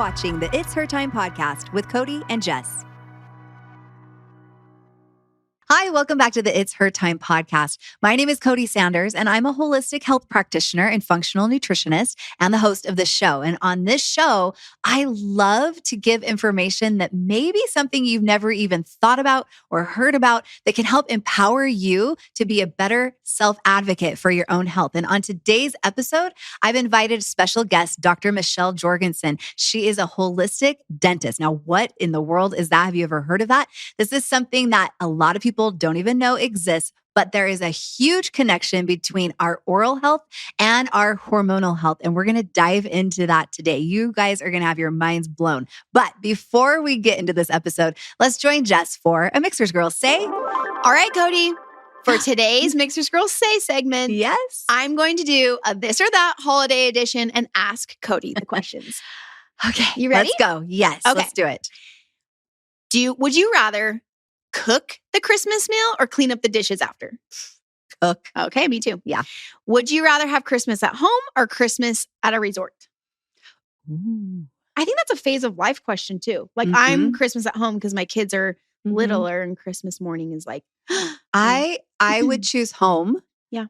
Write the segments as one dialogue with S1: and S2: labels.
S1: watching the It's Her Time podcast with Cody and Jess. Hi, welcome back to the It's Her Time podcast. My name is Cody Sanders, and I'm a holistic health practitioner and functional nutritionist and the host of this show. And on this show, I love to give information that may be something you've never even thought about or heard about that can help empower you to be a better self-advocate for your own health. And on today's episode, I've invited special guest, Dr. Michelle Jorgensen. She is a holistic dentist. Now, what in the world is that? Have you ever heard of that? This is something that a lot of people don't even know exists, but there is a huge connection between our oral health and our hormonal health. And we're going to dive into that today. You guys are going to have your minds blown. But before we get into this episode, let's join Jess for a Mixers Girls Say.
S2: All right, Cody. For today's Mixers Girls Say segment,
S1: Yes,
S2: I'm going to do a this or that holiday edition and ask Cody the questions.
S1: Okay,
S2: you ready?
S1: Let's go. Yes,
S2: Okay.
S1: Let's do it.
S2: Would you rather cook the Christmas meal or clean up the dishes after?
S1: Cook.
S2: Okay, me too.
S1: Yeah.
S2: Would you rather have Christmas at home or Christmas at a resort?
S1: Ooh.
S2: I think that's a phase of life question too. Like I'm Christmas at home because my kids are littler and Christmas morning is like.
S1: I would choose home.
S2: Yeah.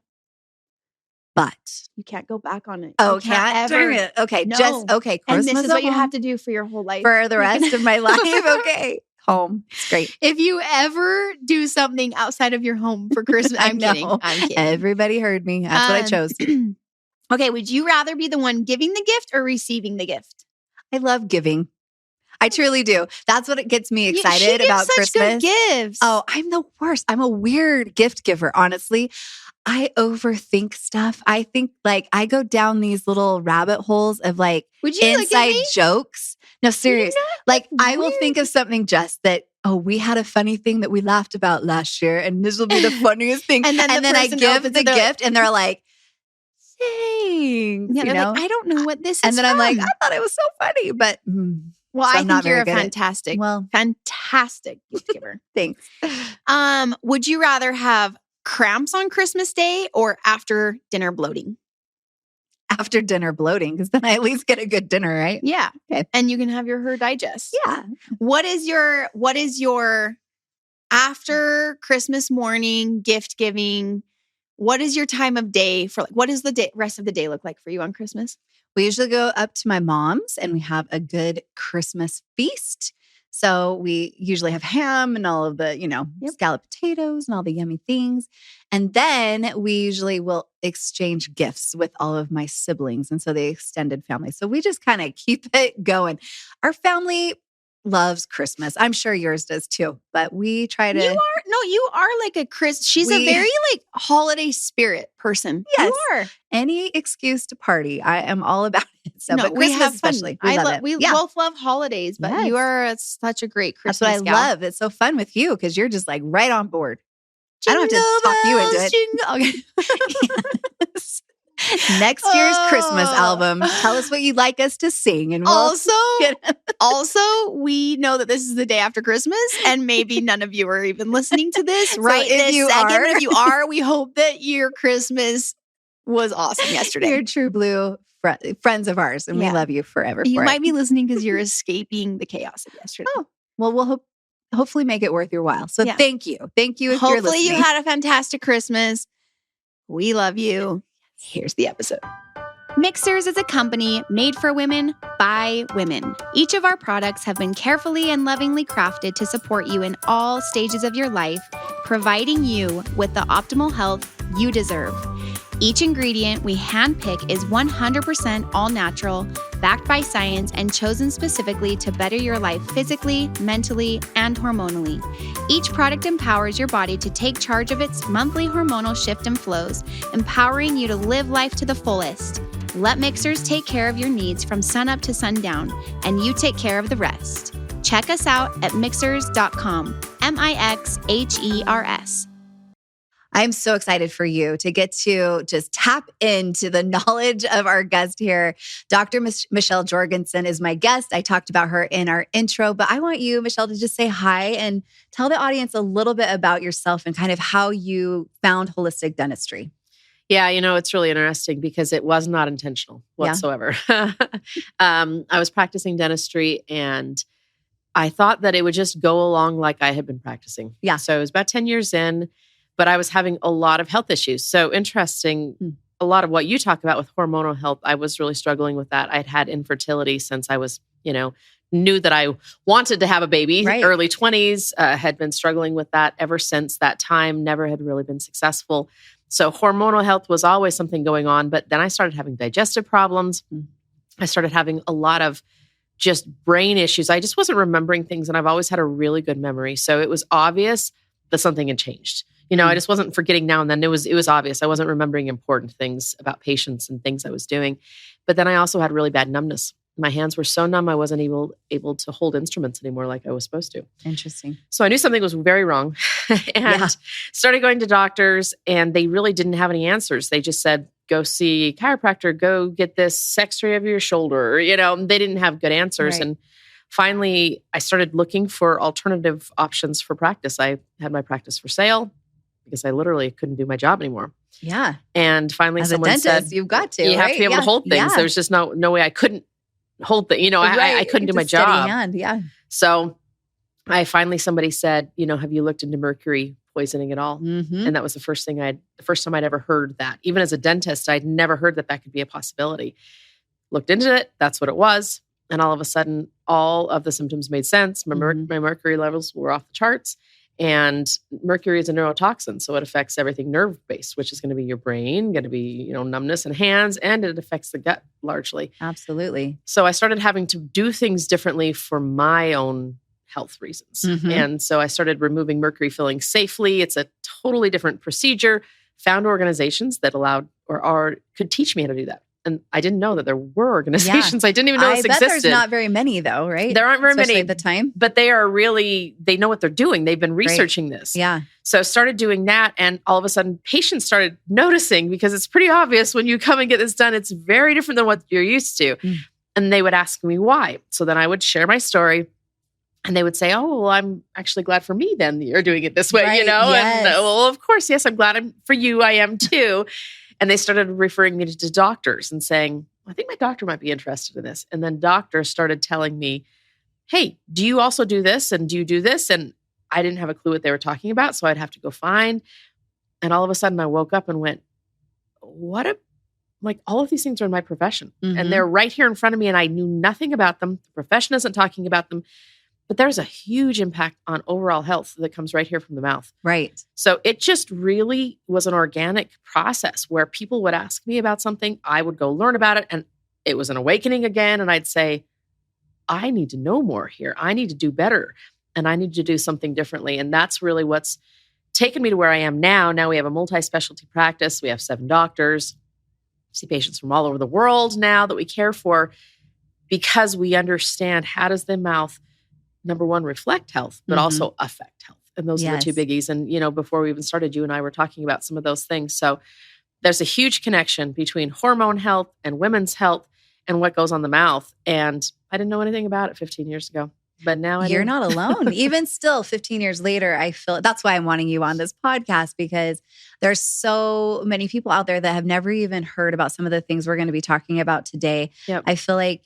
S1: But.
S2: You can't go back on it.
S1: Oh,
S2: You can't ever.
S1: Dang it. Okay,
S2: No.
S1: just, okay.
S2: And
S1: Christmas
S2: this is
S1: at
S2: what you
S1: home
S2: have to do for your whole life.
S1: for the rest of my life. Okay. Home. It's great.
S2: If you ever do something outside of your home for Christmas,
S1: I
S2: I'm
S1: know.
S2: kidding. I'm kidding.
S1: Everybody heard me. That's what I chose.
S2: Okay, would you rather be the one giving the gift or receiving the gift?
S1: I love giving. I truly do. That's what gets me
S2: She
S1: excited
S2: gives
S1: about
S2: such
S1: Christmas.
S2: good gifts.
S1: Oh, I'm the worst. I'm a weird gift giver, honestly. I overthink stuff. I think like I go down these little rabbit holes of like
S2: would you look at
S1: inside
S2: me?
S1: jokes. No, serious. Like I will think of something just that, oh, we had a funny thing that we laughed about last year and this will be the funniest thing.
S2: And then the
S1: I
S2: person
S1: give
S2: opens
S1: the
S2: it, they're
S1: gift and they're like, thanks.
S2: Yeah,
S1: you
S2: they're
S1: know?
S2: like, I don't know what this is.
S1: And then I'm like,
S2: from.
S1: I thought it was so funny, but
S2: well,
S1: so
S2: I
S1: I'm not
S2: think you're
S1: very
S2: a
S1: good at-
S2: fantastic,
S1: well,
S2: fantastic gift giver.
S1: thanks.
S2: Would you rather have cramps on Christmas Day or after dinner bloating?
S1: After dinner bloating, because then I at least get a good dinner, right?
S2: Yeah.
S1: Okay.
S2: And you can have her digest.
S1: Yeah.
S2: What is your after Christmas morning gift giving? What is your time of day for what does the rest of the day look like for you on Christmas?
S1: We usually go up to my mom's and we have a good Christmas feast. So we usually have ham and all of the, scalloped potatoes and all the yummy things. And then we usually will exchange gifts with all of my siblings. And so the extended family. So we just kind of keep it going. Our family loves Christmas. I'm sure yours does too, but we try to.
S2: You are like a she's a very like holiday spirit person.
S1: Yes.
S2: You are.
S1: Any excuse to party. I am all about it. So,
S2: No,
S1: but
S2: we
S1: Christmas
S2: have fun.
S1: especially. We love it.
S2: We
S1: Yeah.
S2: both love holidays, but you
S1: Yes.
S2: are such a great
S1: That's
S2: Christmas
S1: what I
S2: gal.
S1: love. It's so fun with you because you're just like right on board. I don't have to talk you into it. Yes. Next year's Christmas album. Tell us what you'd like us to sing. And we'll
S2: Also, we know that this is the day after Christmas, and maybe none of you are even listening to this
S1: So
S2: right
S1: if
S2: this
S1: you
S2: second.
S1: are-
S2: But if you are, we hope that your Christmas was awesome yesterday.
S1: You're true blue friends of ours, and we
S2: Yeah.
S1: love you forever.
S2: You
S1: for
S2: might
S1: it.
S2: be listening because you're escaping the chaos of yesterday.
S1: Oh, well, we'll hopefully make it worth your while. So
S2: Yeah.
S1: thank you. Thank you if you're
S2: Hopefully
S1: listening.
S2: you had a fantastic Christmas. We love you. Here's the episode. Mixers is a company made for women by women. Each of our products have been carefully and lovingly crafted to support you in all stages of your life, providing you with the optimal health you deserve. Each ingredient we handpick is 100% all natural, backed by science, and chosen specifically to better your life physically, mentally, and hormonally. Each product empowers your body to take charge of its monthly hormonal shift and flows, empowering you to live life to the fullest. Let Mixers take care of your needs from sunup to sundown, and you take care of the rest. Check us out at mixers.com, MIXHERS.
S1: I'm so excited for you to get to just tap into the knowledge of our guest here. Dr. Michelle Jorgensen is my guest. I talked about her in our intro, but I want you, Michelle, to just say hi and tell the audience a little bit about yourself and kind of how you found holistic dentistry.
S3: Yeah, it's really interesting because it was not intentional whatsoever. I was practicing dentistry and I thought that it would just go along like I had been practicing.
S1: Yeah.
S3: So it was about 10 years in, but I was having a lot of health issues. So interesting, a lot of what you talk about with hormonal health, I was really struggling with that. I'd had infertility since I was, knew that I wanted to have a baby, early 20s, had been struggling with that ever since that time, never had really been successful. So hormonal health was always something going on, but then I started having digestive problems. I started having a lot of just brain issues. I just wasn't remembering things, and I've always had a really good memory. So it was obvious that something had changed. I just wasn't forgetting now and then. It was obvious. I wasn't remembering important things about patients and things I was doing. But then I also had really bad numbness. My hands were so numb, I wasn't able to hold instruments anymore like I was supposed to.
S1: Interesting.
S3: So I knew something was very wrong and started going to doctors, and they really didn't have any answers. They just said, go see a chiropractor, go get this x-ray of your shoulder. They didn't have good answers. And finally, I started looking for alternative options for practice. I had my practice for sale because I literally couldn't do my job anymore.
S1: Yeah.
S3: And finally,
S1: as
S3: someone
S1: a dentist,
S3: said,
S1: you've got to.
S3: You have to be able to hold things.
S1: Yeah.
S3: There's just no way I couldn't hold things. I couldn't do my job.
S1: Hand. Yeah.
S3: So somebody said, have you looked into mercury poisoning at all?
S1: Mm-hmm.
S3: And that was the first time I'd ever heard that. Even as a dentist, I'd never heard that could be a possibility. Looked into it. That's what it was. And all of a sudden, all of the symptoms made sense. My mercury levels were off the charts. And mercury is a neurotoxin, so it affects everything nerve-based, which is going to be your brain, going to be, numbness in hands, and it affects the gut largely.
S1: Absolutely.
S3: So I started having to do things differently for my own health reasons.
S1: Mm-hmm.
S3: And so I started removing mercury fillings safely. It's a totally different procedure. Found organizations that allowed or could teach me how to do that. And I didn't know that there were organizations. I didn't even know this existed.
S1: I bet there's not very many though, right?
S3: There aren't very many
S1: at the time.
S3: But they know what they're doing. They've been researching this.
S1: Yeah.
S3: So started doing that. And all of a sudden patients started noticing, because it's pretty obvious when you come and get this done, it's very different than what you're used to. And they would ask me why. So then I would share my story. And they would say, oh, well, I'm actually glad for me then that you're doing it this way,
S1: Yes.
S3: And well, of course, yes, I'm glad for you. I am too. And they started referring me to doctors and saying, I think my doctor might be interested in this. And then doctors started telling me, hey, do you also do this? And do you do this? And I didn't have a clue what they were talking about. So I'd have to go find. And all of a sudden I woke up and went, all of these things are in my profession.
S1: Mm-hmm.
S3: And they're right here in front of me. And I knew nothing about them. The profession isn't talking about them. But there's a huge impact on overall health that comes right here from the mouth.
S1: Right.
S3: So it just really was an organic process where people would ask me about something. I would go learn about it. And it was an awakening again. And I'd say, I need to know more here. I need to do better. And I need to do something differently. And that's really what's taken me to where I am now. Now we have a multi-specialty practice. We have 7 doctors. We see patients from all over the world now that we care for, because we understand how does the mouth, number one, reflect health, but also affect health. And those are the 2 biggies. And, before we even started, you and I were talking about some of those things. So there's a huge connection between hormone health and women's health and what goes on the mouth. And I didn't know anything about it 15 years ago, but now I do.
S1: You're not alone. Even still, 15 years later, I feel that's why I'm wanting you on this podcast, because there's so many people out there that have never even heard about some of the things we're going to be talking about today.
S3: Yep.
S1: I feel like,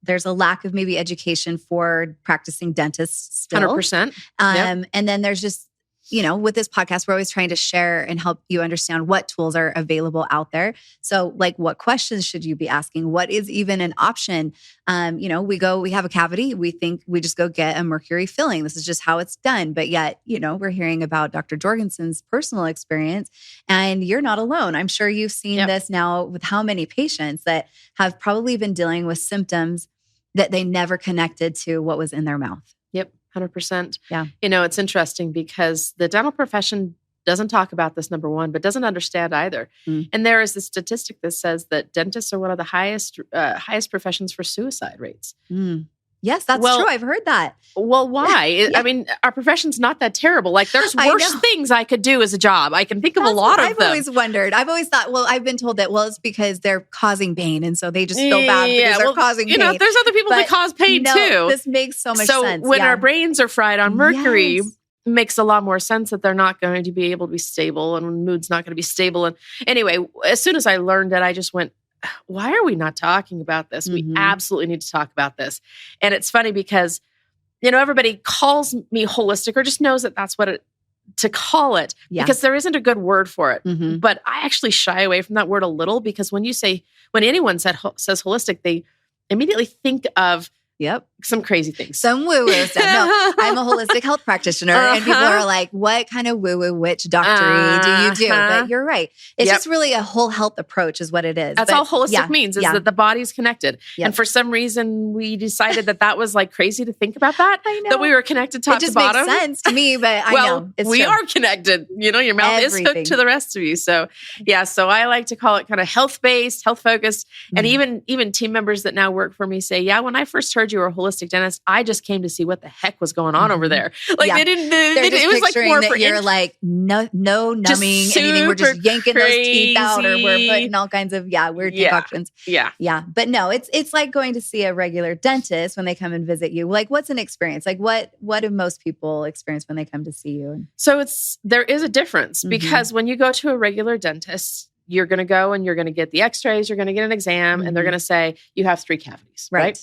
S1: there's a lack of maybe education for practicing dentists still.
S3: 100%.
S1: And then there's just, with this podcast, we're always trying to share and help you understand what tools are available out there. So what questions should you be asking? What is even an option? We have a cavity. We think we just go get a mercury filling. This is just how it's done. But yet, we're hearing about Dr. Jorgensen's personal experience, and you're not alone. I'm sure you've seen this now with how many patients that have probably been dealing with symptoms that they never connected to what was in their mouth.
S3: Yep. 100%.
S1: Yeah.
S3: It's interesting because the dental profession doesn't talk about this, number one, but doesn't understand either. And there is this statistic that says that dentists are one of the highest professions for suicide rates.
S1: Yes, that's true. I've heard that.
S3: Well, why? I mean, our profession's not that terrible. There's worse things I could do as a job. I can think of a lot of them.
S1: I've always wondered. I've always thought, I've been told that, it's because they're causing pain. And so they just feel bad because they're causing pain.
S3: There's other people that cause pain too.
S1: This makes so much sense.
S3: So when our brains are fried on mercury, makes a lot more sense that they're not going to be able to be stable and mood's not going to be stable. And anyway, as soon as I learned it, I just went, why are we not talking about this? We absolutely need to talk about this. And it's funny because, everybody calls me holistic or just knows that that's what to call it because there isn't a good word for it. But I actually shy away from that word a little because when anyone says holistic, they immediately think of some crazy things.
S1: Some woo-woo stuff. No, I'm a holistic health practitioner and people are like, what kind of woo-woo witch doctory do you do? But you're right. It's just really a whole health approach is what it is.
S3: That's all holistic means is that the body's connected. And for some reason we decided that was like crazy to think about that. I know. That we were connected top to bottom.
S1: It just makes sense to me, but I know. It's
S3: we
S1: true.
S3: are connected. Your mouth is hooked to the rest of you. So so I like to call it kind of health-based, health-focused. And even team members that now work for me say, when I first heard you were a holistic dentist, I just came to see what the heck was going on over there. Like they didn't. It was like more for
S1: you're like no numbing anything. We're just yanking those teeth out, or we're putting all kinds of weird concoctions. Yeah. But no, it's like going to see a regular dentist when they come and visit you. Like, what's an experience? Like, what do most people experience when they come to see you?
S3: So there is a difference because when you go to a regular dentist, you're going to go and you're going to get the x-rays, you're going to get an exam, and they're going to say, you have 3 cavities, right?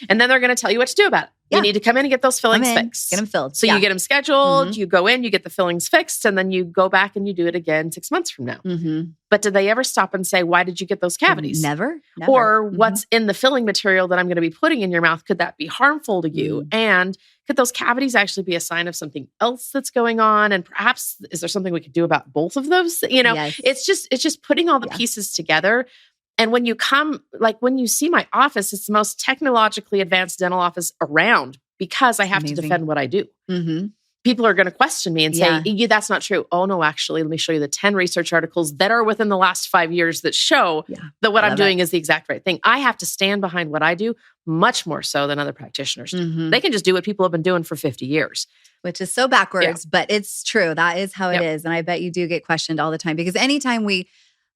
S3: And then they're going to tell you what to do about it. You need to come in and get those fillings fixed.
S1: Get them filled.
S3: So you get them scheduled, you go in, you get the fillings fixed, and then you go back and you do it again 6 months from now. But did they ever stop and say, why did you get those cavities?
S1: Never.
S3: Or what's in the filling material that I'm going to be putting in your mouth, could that be harmful to you? And could those cavities actually be a sign of something else that's going on? And perhaps, is there something we could do about both of those? It's just putting all the pieces together. And when you come, like when you see my office, it's the most technologically advanced dental office around because I have to defend what I do. People are going to question me and say, that's not true. Oh, no, actually, let me show you the 10 research articles that are within the last 5 years that show that what I'm doing is the exact right thing. I have to stand behind what I do much more so than other practitioners. They can just do what people have been doing for 50 years.
S1: Which is so backwards, but it's true. That is how it is. And I bet you do get questioned all the time because anytime we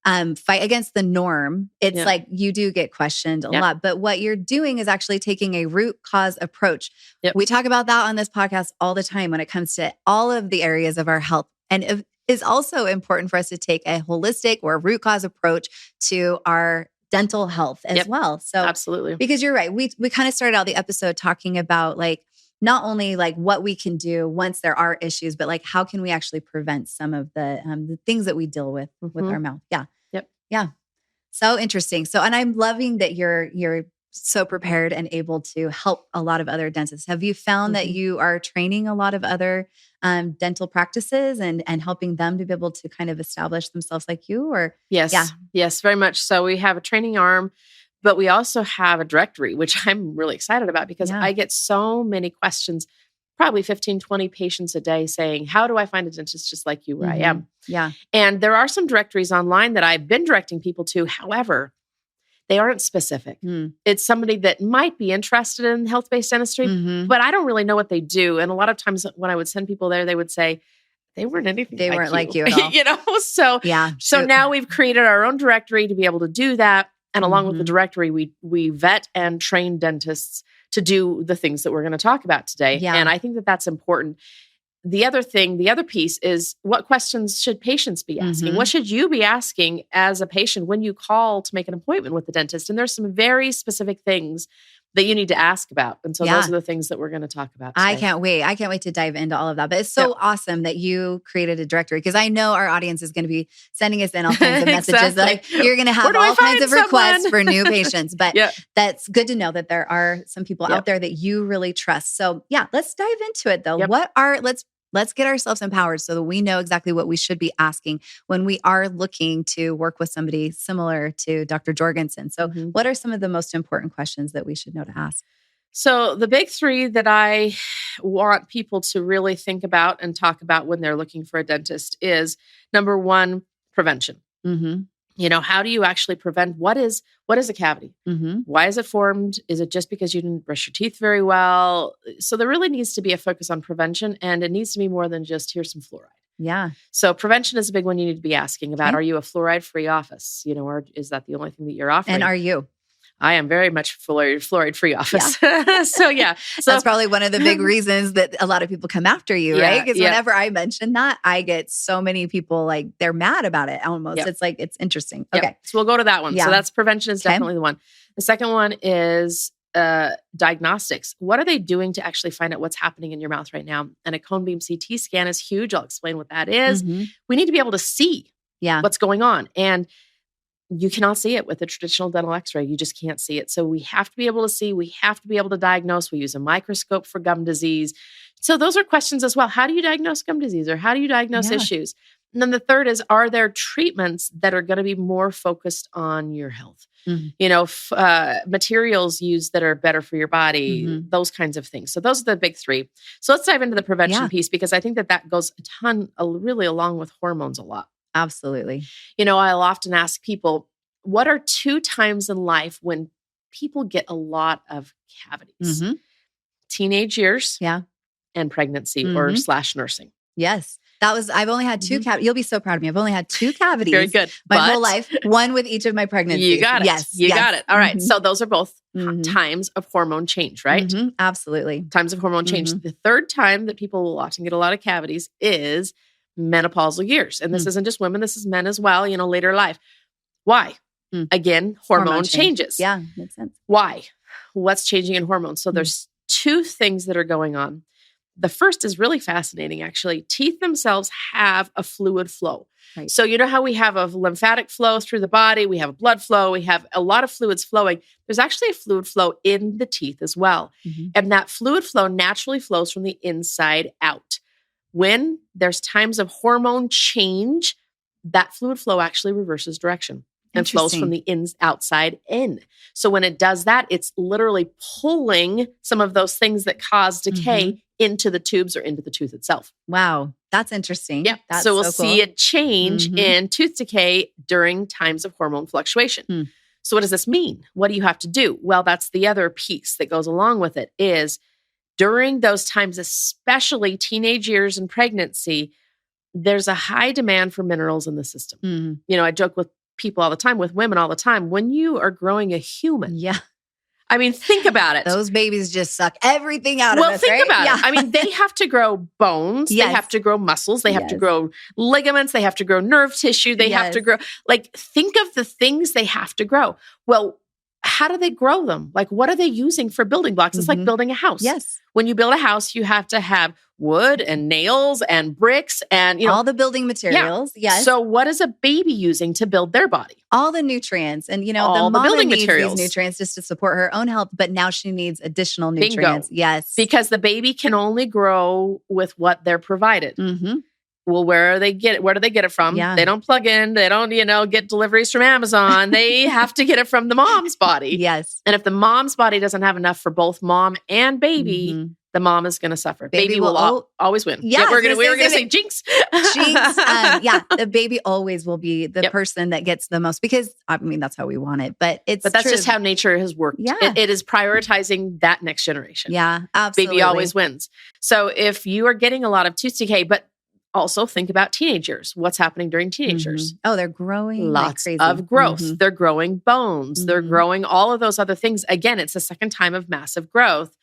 S1: fight against the norm, it's like you do get questioned a lot. But what you're doing is actually taking a root cause approach. We talk about that on this podcast all the time when it comes to all of the areas of our health. And it is also important for us to take a holistic or root cause approach to our dental health as well. So
S3: absolutely.
S1: Because you're right. We kind of started out the episode talking about like, not only like what we can do once there are issues, but like how can we actually prevent some of the things that we deal with our mouth? Yeah. So interesting. So, and I'm loving that you're so prepared and able to help a lot of other dentists. Have you found that you are training a lot of other dental practices and helping them to be able to kind of establish themselves like you? Or
S3: yes, very much so. We have a training arm. But we also have a directory, which I'm really excited about because I get so many questions, probably 15, 20 patients a day saying, how do I find a dentist just like you where I am?
S1: Yeah.
S3: And there are some directories online that I've been directing people to. However, they aren't specific. It's somebody that might be interested in health-based dentistry, but I don't really know what they do. And a lot of times when I would send people there, they would say, they weren't anything
S1: they
S3: like
S1: weren't
S3: you.
S1: like you at all.
S3: So now we've created our own directory to be able to do that. And along with the directory, we vet and train dentists to do the things that we're going to talk about today.
S1: Yeah.
S3: And I think that that's important. The other piece is what questions should patients be asking? What should you be asking as a patient when you call to make an appointment with the dentist? And there's some very specific things that you need to ask about. And so those are the things that we're going to talk about today.
S1: I can't wait to dive into all of that. But it's so awesome that you created a directory because I know our audience is going to be sending us in all kinds of messages. Like you're going to have all kinds of requests for new patients. But that's good to know that there are some people out there that you really trust. So let's dive into it though. Let's get ourselves empowered so that we know exactly what we should be asking when we are looking to work with somebody similar to Dr. Jorgensen. So what are some of the most important questions that we should know to ask?
S3: So the big 3 that I want people to really think about and talk about when they're looking for a dentist is number 1, prevention. How do you actually prevent what is a cavity? Why is it formed? Is it just because you didn't brush your teeth very well? So there really needs to be a focus on prevention, and it needs to be more than just here's some fluoride.
S1: Yeah.
S3: So prevention is a big one you need to be asking about. Are you a fluoride-free office? Or is that the only thing that you're offering?
S1: And are you?
S3: I am very much fluoride-free office. So
S1: that's probably one of the big reasons that a lot of people come after you, right? Because whenever I mention that, I get so many people like they're mad about it almost.
S3: Yep.
S1: It's like, it's interesting. Okay.
S3: So we'll go to that one.
S1: Yeah.
S3: So that's prevention is definitely the one. The second one is diagnostics. What are they doing to actually find out what's happening in your mouth right now? And a cone beam CT scan is huge. I'll explain what that is. We need to be able to see what's going on. And you cannot see it with a traditional dental x-ray. You just can't see it. So we have to be able to see. We have to be able to diagnose. We use a microscope for gum disease. So those are questions as well. How do you diagnose gum disease, or how do you diagnose issues? And then the third is, are there treatments that are going to be more focused on your health? Materials used that are better for your body, those kinds of things. So those are the big three. So let's dive into the prevention piece, because I think that goes really along with hormones a lot.
S1: Absolutely.
S3: I'll often ask people, what are 2 times in life when people get a lot of cavities? Teenage years and pregnancy or / nursing.
S1: Yes. I've only had 2 cavities. You'll be so proud of me. I've only had 2 cavities.
S3: Very good.
S1: My whole life, one with each of my pregnancies.
S3: You got it.
S1: Yes.
S3: You got it. All right. So those are both times of hormone change, right?
S1: Absolutely.
S3: Times of hormone change. The third time that people will often get a lot of cavities is menopausal years. And this isn't just women, this is men as well, later life. Why? Again, hormone changes.
S1: Yeah, makes sense.
S3: Why? What's changing in hormones? So there's 2 things that are going on. The first is really fascinating, actually. Teeth themselves have a fluid flow.
S1: Right.
S3: So you know how we have a lymphatic flow through the body, we have a blood flow, we have a lot of fluids flowing. There's actually a fluid flow in the teeth as well. And that fluid flow naturally flows from the inside out. When there's times of hormone change, that fluid flow actually reverses direction and flows from the outside in. So when it does that, it's literally pulling some of those things that cause decay into the tubes or into the tooth itself.
S1: Wow. That's interesting.
S3: Yeah.
S1: That's
S3: so we'll
S1: cool.
S3: see a change in tooth decay during times of hormone fluctuation. So what does this mean? What do you have to do? Well, that's the other piece that goes along with it is during those times, especially teenage years and pregnancy, there's a high demand for minerals in the system. I joke with people all the time, with women all the time, when you are growing a human.
S1: Yeah.
S3: I mean, think about it.
S1: Those babies just suck everything out of us,
S3: Well, think about it. I mean, they have to grow bones. They have to grow muscles. They have to grow ligaments. They have to grow nerve tissue. They have to grow, think of the things they have to grow. Well, how do they grow them? What are they using for building blocks? It's like building a house.
S1: Yes.
S3: When you build a house, you have to have wood and nails and bricks and,
S1: all the building materials.
S3: Yeah. Yes. So what is a baby using to build their body?
S1: All the nutrients. And,
S3: all the building
S1: needs
S3: materials.
S1: These nutrients just to support her own health, but now she needs additional nutrients.
S3: Bingo.
S1: Yes.
S3: Because the baby can only grow with what they're provided. Well, where do they get it from?
S1: Yeah.
S3: They don't plug in. They don't, get deliveries from Amazon. They have to get it from the mom's body.
S1: Yes.
S3: And if the mom's body doesn't have enough for both mom and baby, the mom is going to suffer. Baby will always win.
S1: Yeah,
S3: we were going to say jinx.
S1: Jinx. The baby always will be the person that gets the most, because that's how we want it. But
S3: that's
S1: true.
S3: just how nature has worked.
S1: Yeah.
S3: It is prioritizing that next generation.
S1: Yeah, absolutely.
S3: Baby always wins. So if you are getting a lot of tooth decay, but also think about teenagers. What's happening during teenagers?
S1: Oh, they're growing
S3: lots
S1: like crazy.
S3: of growth. They're growing bones. They're growing all of those other things. Again, it's the second time of massive growth.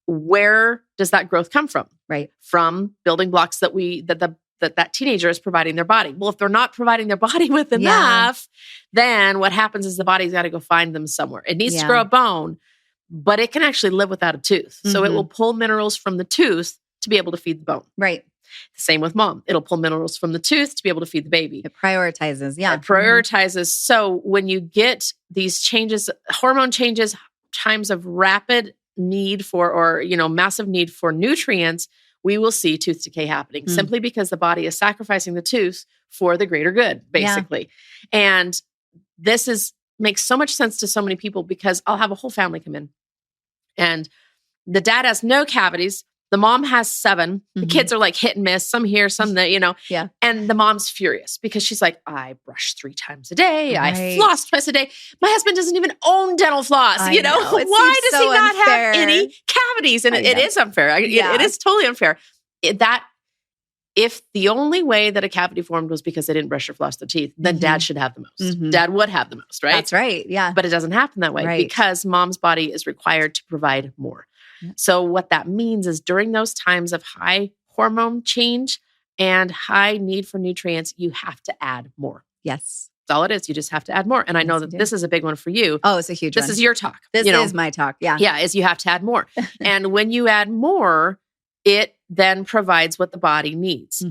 S3: Where does that growth come from?
S1: Right.
S3: From building blocks that teenager is providing their body. Well, if they're not providing their body with enough, then what happens is the body's got to go find them somewhere. It needs to grow a bone, but it can actually live without a tooth. So it will pull minerals from the tooth to be able to feed the bone.
S1: Right.
S3: Same with mom. It'll pull minerals from the tooth to be able to feed the baby.
S1: It prioritizes. Yeah.
S3: It prioritizes. So when you get these changes, hormone changes, times of rapid need for, or, massive need for nutrients, we will see tooth decay happening simply because the body is sacrificing the tooth for the greater good, basically. Yeah. And this makes so much sense to so many people, because I'll have a whole family come in and the dad has no cavities. The mom has 7. The kids are like hit and miss, some here, some there,
S1: Yeah.
S3: And the mom's furious because she's like, I brush 3 times a day. I floss twice a day. My husband doesn't even own dental floss. Why does he not have any cavities? And it is unfair. It is totally unfair. That if the only way that a cavity formed was because they didn't brush or floss their teeth, then dad should have the most. Dad would have the most, right?
S1: That's right. Yeah.
S3: But it doesn't happen that way because mom's body is required to provide more. Yep. So what that means is during those times of high hormone change and high need for nutrients, you have to add more.
S1: Yes.
S3: That's all it is. You just have to add more. And I know that this is a big one for you.
S1: Oh, it's a huge one.
S3: This is your talk.
S1: This is my talk. Yeah.
S3: Yeah, is you have to add more. And when you add more, it then provides what the body needs.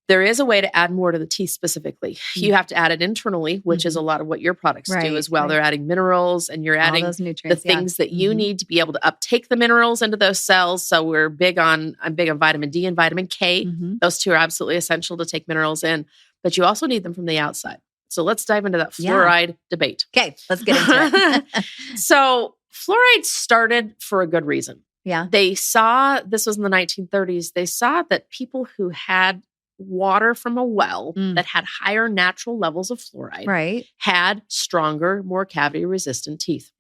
S3: There is a way to add more to the teeth specifically. You have to add it internally, which is a lot of what your products do as well. They're adding minerals and you're adding
S1: those nutrients,
S3: the things that you need to be able to uptake the minerals into those cells. So I'm big on vitamin D and vitamin K. Those two are absolutely essential to take minerals in, but you also need them from the outside. So let's dive into that fluoride debate.
S1: Okay, let's get into it.
S3: So fluoride started for a good reason.
S1: Yeah.
S3: They saw, this was in the 1930s, they saw that people who had water from a well that had higher natural levels of fluoride had stronger, more cavity-resistant teeth.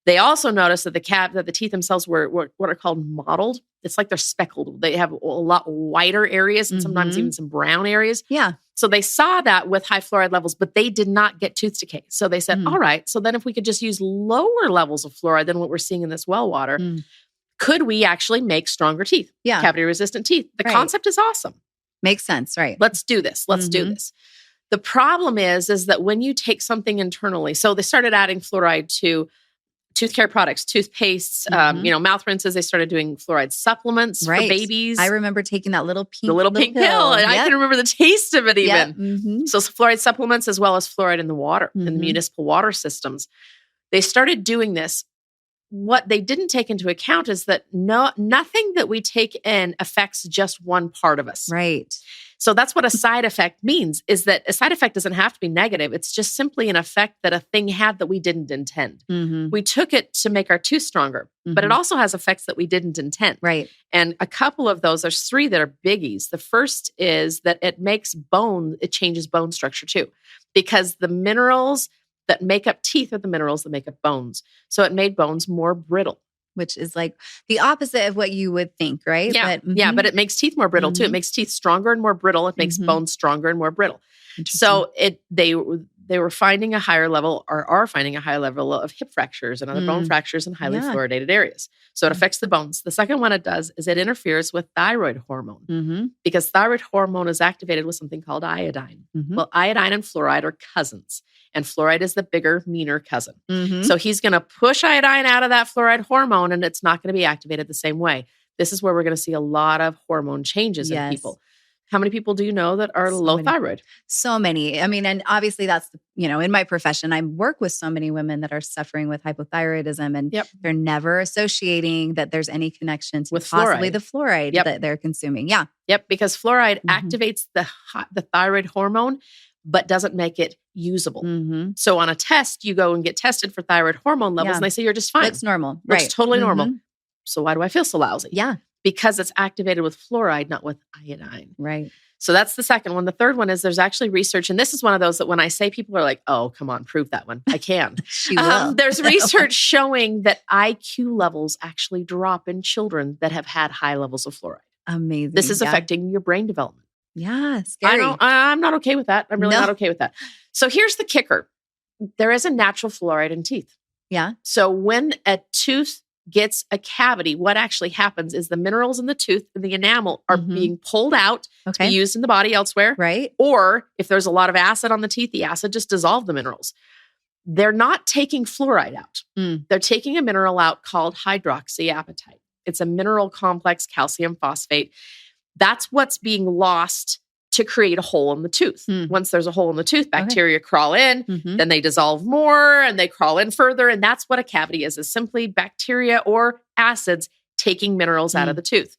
S3: They also noticed that the teeth themselves were what are called mottled. It's like they're speckled. They have a lot wider areas and sometimes even some brown areas.
S1: Yeah.
S3: So they saw that with high fluoride levels, but they did not get tooth decay. So they said, all right, so then if we could just use lower levels of fluoride than what we're seeing in this well water, could we actually make stronger teeth?
S1: Yeah.
S3: Cavity-resistant teeth. The concept is awesome.
S1: Makes sense, right?
S3: Let's do this. Let's do this. The problem is that when you take something internally, so they started adding fluoride to tooth care products, toothpastes, mouth rinses. They started doing fluoride supplements for babies.
S1: I remember taking that little pink
S3: pill. And I can remember the taste of it even. So fluoride supplements as well as fluoride in the water, in the municipal water systems. They started doing this. What they didn't take into account is that nothing that we take in affects just one part of us.
S1: Right.
S3: So that's what a side effect means, is that a side effect doesn't have to be negative. It's just simply an effect that a thing had that we didn't intend. We took it to make our tooth stronger, but it also has effects that we didn't intend.
S1: Right.
S3: And a couple of those, there's three that are biggies. The first is that it changes bone structure too, because the minerals that make up teeth are the minerals that make up bones. So it made bones more brittle.
S1: Which is like the opposite of what you would think, right?
S3: Yeah, but it makes teeth more brittle too. It makes teeth stronger and more brittle. It makes bones stronger and more brittle. So they were finding a higher level, or are finding a high level of hip fractures and other bone fractures in highly fluoridated areas. So it affects the bones. The second one it does is it interferes with thyroid hormone because thyroid hormone is activated with something called iodine. Well, iodine and fluoride are cousins. And fluoride is the bigger, meaner cousin. So he's going to push iodine out of that fluoride hormone, and it's not going to be activated the same way. This is where we're going to see a lot of hormone changes in people. How many people do you know that are low thyroid?
S1: So many. I mean, and obviously that's, in my profession, I work with so many women that are suffering with hypothyroidism, and they're never associating that there's any connection to with possibly the fluoride that they're consuming. Yeah.
S3: Yep. Because fluoride activates the thyroid hormone, but doesn't make it usable. So on a test, you go and get tested for thyroid hormone levels and they say you're just fine.
S1: Looks normal.
S3: Looks totally normal. So why do I feel so lousy?
S1: Yeah.
S3: Because it's activated with fluoride, not with iodine.
S1: Right.
S3: So that's the second one. The third one is there's actually research, and this is one of those that when I say, people are like, oh, come on, prove that one. I can. There's research showing that IQ levels actually drop in children that have had high levels of fluoride.
S1: Amazing.
S3: This is affecting your brain development.
S1: Yeah, scary.
S3: I'm not okay with that. I'm really not okay with that. So here's the kicker. There is a natural fluoride in teeth.
S1: Yeah.
S3: So when a tooth gets a cavity, what actually happens is the minerals in the tooth and the enamel are being pulled out to be used in the body elsewhere.
S1: Right.
S3: Or if there's a lot of acid on the teeth, the acid just dissolves the minerals. They're not taking fluoride out. They're taking a mineral out called hydroxyapatite. It's a mineral complex, calcium phosphate. That's what's being lost to create a hole in the tooth. Once there's a hole in the tooth, bacteria crawl in, then they dissolve more and they crawl in further. And that's what a cavity is simply bacteria or acids taking minerals out of the tooth.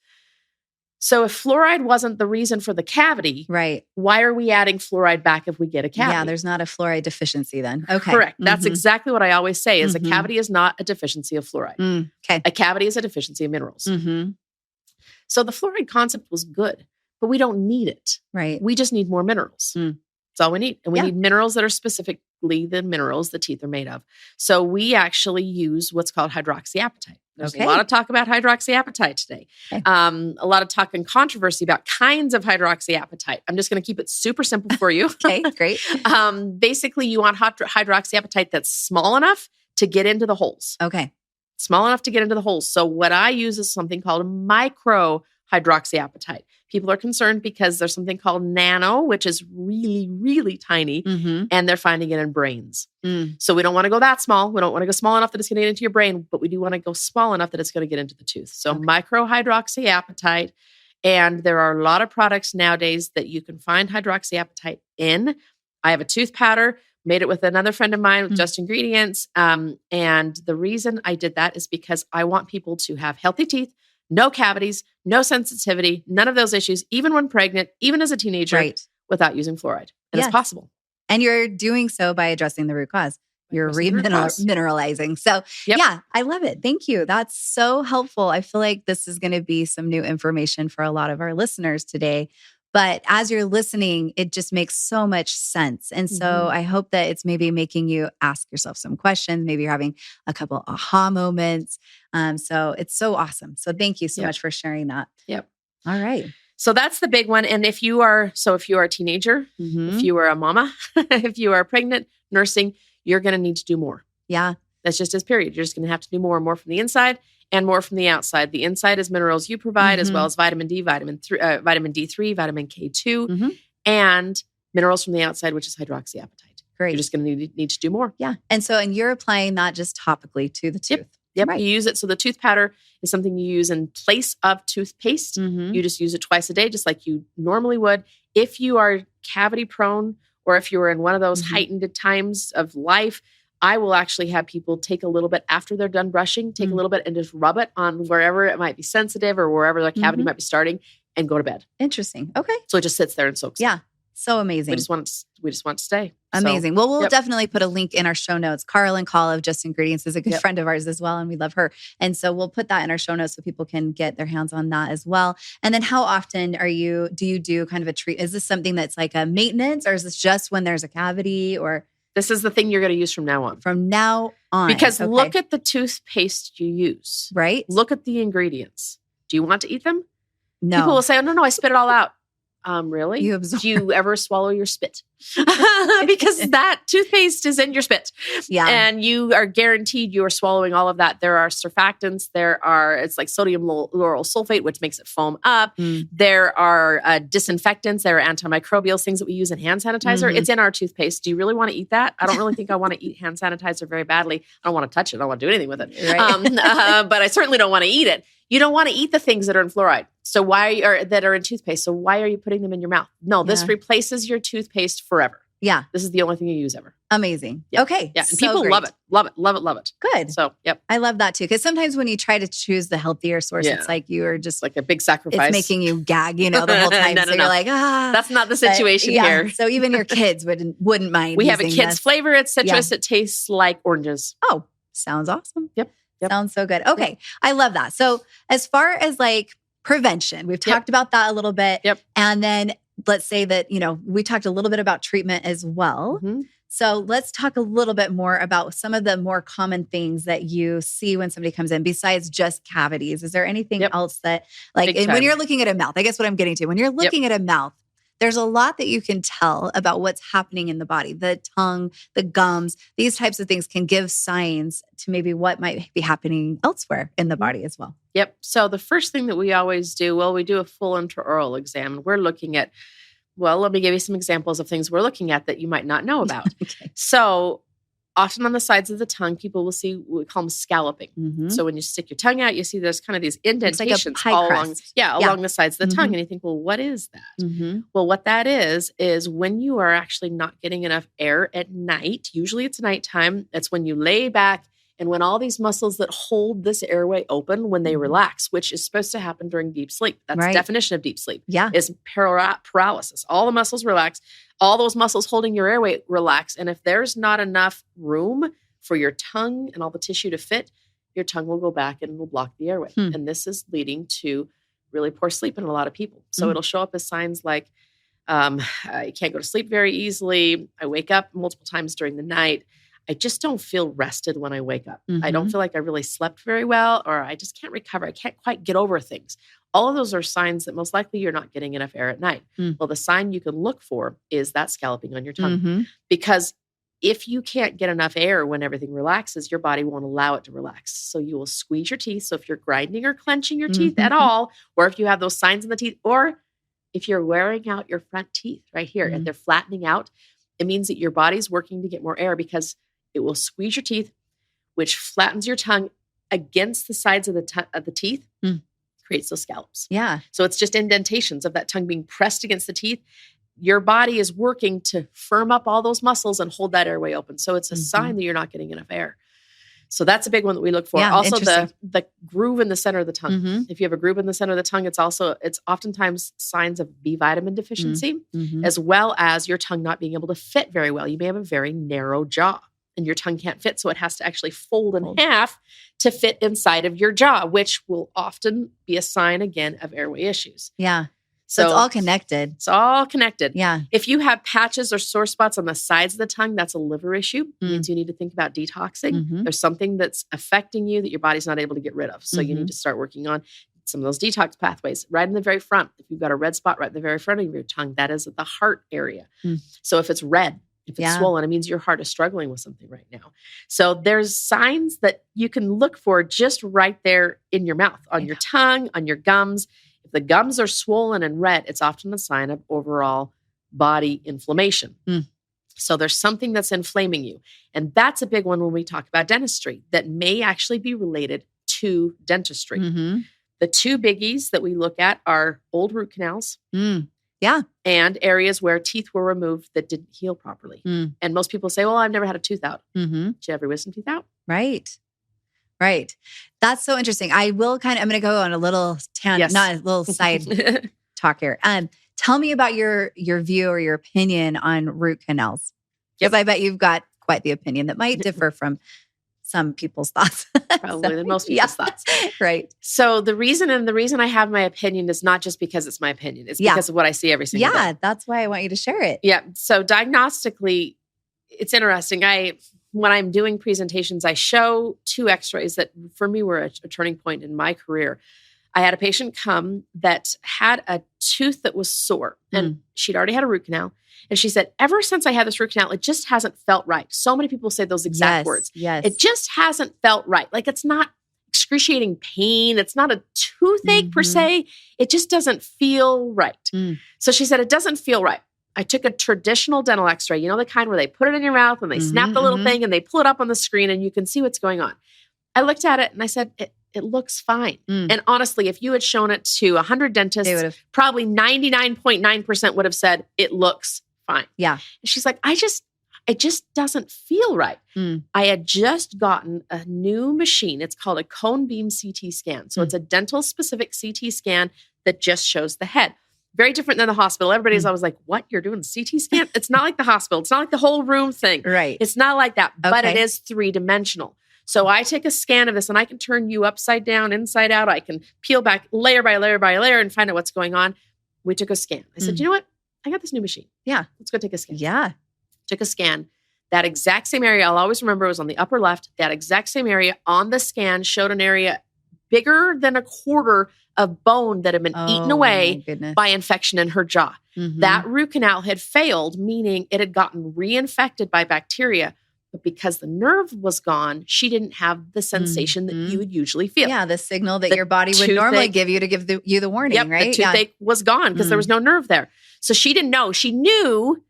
S3: So if fluoride wasn't the reason for the cavity, why are we adding fluoride back if we get a cavity?
S1: Yeah, there's not a fluoride deficiency then. Okay.
S3: Correct. That's exactly what I always say is a cavity is not a deficiency of fluoride.
S1: Okay.
S3: A cavity is a deficiency of minerals. So the fluoride concept was good, but we don't need it.
S1: Right.
S3: We just need more minerals. That's all we need. And we need minerals that are specific basically the minerals the teeth are made of. So we actually use what's called hydroxyapatite. There's a lot of talk about hydroxyapatite today.
S1: Okay.
S3: A lot of talk and controversy about kinds of hydroxyapatite. I'm just going to keep it super simple for you.
S1: Okay, great.
S3: Basically, you want hydroxyapatite that's small enough to get into the holes.
S1: Okay.
S3: Small enough to get into the holes. So what I use is something called a micro hydroxyapatite. People are concerned because there's something called nano, which is really, really tiny, and they're finding it in brains. So we don't want to go that small. We don't want to go small enough that it's going to get into your brain, but we do want to go small enough that it's going to get into the tooth. So micro hydroxyapatite. And there are a lot of products nowadays that you can find hydroxyapatite in. I have a tooth powder, made it with another friend of mine with just ingredients. And the reason I did that is because I want people to have healthy teeth, no cavities, no sensitivity, none of those issues, even when pregnant, even as a teenager, without using fluoride. And it's possible.
S1: And you're doing so by addressing the root cause. You're remineralizing. So yeah, I love it. Thank you. That's so helpful. I feel like this is going to be some new information for a lot of our listeners today. But as you're listening, it just makes so much sense. And so I hope that it's maybe making you ask yourself some questions. Maybe you're having a couple aha moments. So it's so awesome. So thank you so much for sharing that.
S3: Yep.
S1: All right.
S3: So that's the big one. And if you are a teenager, if you are a mama, if you are pregnant, nursing, you're going to need to do more.
S1: Yeah.
S3: That's just as period. You're just going to have to do more and more from the inside and more from the outside. The inside is minerals you provide, as well as vitamin D, vitamin D3, vitamin K2, and minerals from the outside, which is hydroxyapatite.
S1: Great.
S3: You're just going to need to do more.
S1: Yeah. And you're applying that just topically to the tooth.
S3: Yep. Right. You use it. So the tooth powder is something you use in place of toothpaste. You just use it twice a day, just like you normally would. If you are cavity prone, or if you are in one of those heightened times of life, I will actually have people take a little bit after they're done brushing, take a little bit and just rub it on wherever it might be sensitive or wherever the cavity might be starting, and go to bed.
S1: Interesting. Okay.
S3: So it just sits there and soaks.
S1: Yeah. So amazing.
S3: We just want to stay.
S1: Amazing. Well, we'll definitely put a link in our show notes. Carlin Call of Just Ingredients is a good friend of ours as well, and we love her. And so we'll put that in our show notes so people can get their hands on that as well. And then how often do you do kind of a treat? Is this something that's like a maintenance, or is this just when there's a cavity, or?
S3: This is the thing you're going to use from now on.
S1: From now on.
S3: Because look at the toothpaste you use.
S1: Right.
S3: Look at the ingredients. Do you want to eat them?
S1: No.
S3: People will say, oh, no, I spit it all out. Really?
S1: You absorb.
S3: Do you ever swallow your spit? Because that toothpaste is in your spit.
S1: Yeah.
S3: And you are guaranteed you are swallowing all of that. There are surfactants. It's like sodium lauryl sulfate, which makes it foam up. There are disinfectants. There are antimicrobials, things that we use in hand sanitizer. It's in our toothpaste. Do you really want to eat that? I don't really think I want to eat hand sanitizer very badly. I don't want to touch it. I don't want to do anything with it. Right. But I certainly don't want to eat it. You don't want to eat the things that are in fluoride. So that are in toothpaste. So why are you putting them in your mouth? No, this replaces your toothpaste forever.
S1: Yeah.
S3: This is the only thing you use ever.
S1: Amazing.
S3: Yep.
S1: Okay.
S3: Yeah. And people love it. Love it. Love it. Love it.
S1: Good.
S3: So, yep.
S1: I love that too. Because sometimes when you try to choose the healthier source, it's like you are just
S3: like a big sacrifice.
S1: It's making you gag, the whole time.
S3: No.
S1: You're like,
S3: that's not the situation here.
S1: So even your kids wouldn't mind.
S3: We have a kid's flavor. It's citrus. It tastes like oranges.
S1: Oh, sounds awesome.
S3: Yep.
S1: Sounds so good. Okay. I love that. So as far as like prevention, we've talked about that a little bit.
S3: Yep.
S1: And then let's say that, we talked a little bit about treatment as well. So let's talk a little bit more about some of the more common things that you see when somebody comes in besides just cavities. Is there anything else that when you're looking at a mouth, I guess what I'm getting to, when you're looking at a mouth, there's a lot that you can tell about what's happening in the body. The tongue, the gums, these types of things can give signs to maybe what might be happening elsewhere in the body as well.
S3: Yep. So the first thing that we always do, we do a full intraoral exam. We're looking at, let me give you some examples of things we're looking at that you might not know about.
S1: Okay.
S3: So often on the sides of the tongue, people will see what we call them scalloping. So when you stick your tongue out, you see there's kind of these indentations along the sides of the tongue. And you think, what is that? Well, what that is when you are actually not getting enough air at night, usually it's nighttime, that's when you lay back and when all these muscles that hold this airway open, when they relax, which is supposed to happen during deep sleep. That's the definition of deep sleep.
S1: Yeah.
S3: Is paralysis. All the muscles relax. All those muscles holding your airway relax. And if there's not enough room for your tongue and all the tissue to fit, your tongue will go back and will block the airway. And this is leading to really poor sleep in a lot of people. So it'll show up as signs like I can't go to sleep very easily. I wake up multiple times during the night. I just don't feel rested when I wake up. I don't feel like I really slept very well, or I just can't recover. I can't quite get over things. All of those are signs that most likely you're not getting enough air at night. Well, the sign you can look for is that scalloping on your tongue. Because if you can't get enough air when everything relaxes, your body won't allow it to relax. So you will squeeze your teeth. So if you're grinding or clenching your teeth at all, or if you have those signs in the teeth, or if you're wearing out your front teeth right here and they're flattening out, it means that your body's working to get more air because it will squeeze your teeth, which flattens your tongue against the sides of the teeth, creates those scallops.
S1: Yeah.
S3: So it's just indentations of that tongue being pressed against the teeth. Your body is working to firm up all those muscles and hold that airway open. So it's a sign that you're not getting enough air. So that's a big one that we look for.
S1: Yeah,
S3: also, the groove in the center of the tongue. If you have a groove in the center of the tongue, it's oftentimes signs of B vitamin deficiency, as well as your tongue not being able to fit very well. You may have a very narrow jaw and your tongue can't fit. So it has to actually fold in half to fit inside of your jaw, which will often be a sign again of airway issues.
S1: Yeah. So it's all connected.
S3: It's all connected.
S1: Yeah.
S3: If you have patches or sore spots on the sides of the tongue, that's a liver issue. It means you need to think about detoxing. There's something that's affecting you that your body's not able to get rid of. So you need to start working on some of those detox pathways right in the very front. If you've got a red spot right in the very front of your tongue, that is at the heart area. So if it's red, if it's swollen, it means your heart is struggling with something right now. So there's signs that you can look for just right there in your mouth, on your tongue, on your gums. If the gums are swollen and red, it's often a sign of overall body inflammation. So there's something that's inflaming you. And that's a big one when we talk about dentistry that may actually be related to dentistry. The two biggies that we look at are old root canals.
S1: Yeah.
S3: And areas where teeth were removed that didn't heal properly. And most people say, well, I've never had a tooth out. Did you have your wisdom teeth out?
S1: Right. Right. That's so interesting. I'm going to go on a little not a little side talk here. Tell me about your view or your opinion on root canals. Because I bet you've got quite the opinion that might differ from some people's thoughts.
S3: Probably than most people's thoughts.
S1: Right.
S3: So the reason I have my opinion is not just because it's my opinion. It's because of what I see every single day.
S1: Yeah. That's why I want you to share it.
S3: Yeah. So diagnostically, it's interesting. When I'm doing presentations, I show two x-rays that for me were a turning point in my career. I had a patient come that had a tooth that was sore and she'd already had a root canal. And she said, ever since I had this root canal, it just hasn't felt right. So many people say those exact words.
S1: Yes.
S3: It just hasn't felt right. Like it's not excruciating pain. It's not a toothache per se. It just doesn't feel right. So she said, it doesn't feel right. I took a traditional dental x-ray, you know, the kind where they put it in your mouth and they snap the little thing and they pull it up on the screen and you can see what's going on. I looked at it and I said, it looks fine. And honestly, if you had shown it to 100 dentists, probably 99.9% would have said, it looks fine.
S1: Yeah.
S3: And she's like, it just doesn't feel right. I had just gotten a new machine. It's called a cone beam CT scan. So it's a dental specific CT scan that just shows the head. Very different than the hospital. Everybody's always like, what? You're doing a CT scan? It's not like the hospital. It's not like the whole room thing.
S1: Right.
S3: It's not like that, but it is 3-dimensional. So I take a scan of this and I can turn you upside down, inside out. I can peel back layer by layer by layer and find out what's going on. We took a scan. I said, you know what? I got this new machine.
S1: Yeah.
S3: Let's go take a scan.
S1: Yeah.
S3: Took a scan. That exact same area, I'll always remember, it was on the upper left. That exact same area on the scan showed an area bigger than a quarter of bone that had been eaten away by infection in her jaw. That root canal had failed, meaning it had gotten reinfected by bacteria. But because the nerve was gone, she didn't have the sensation that you would usually feel.
S1: Yeah, the signal that your body would normally give you to give you the warning, right?
S3: The toothache was gone because there was no nerve there. So she didn't know. She knew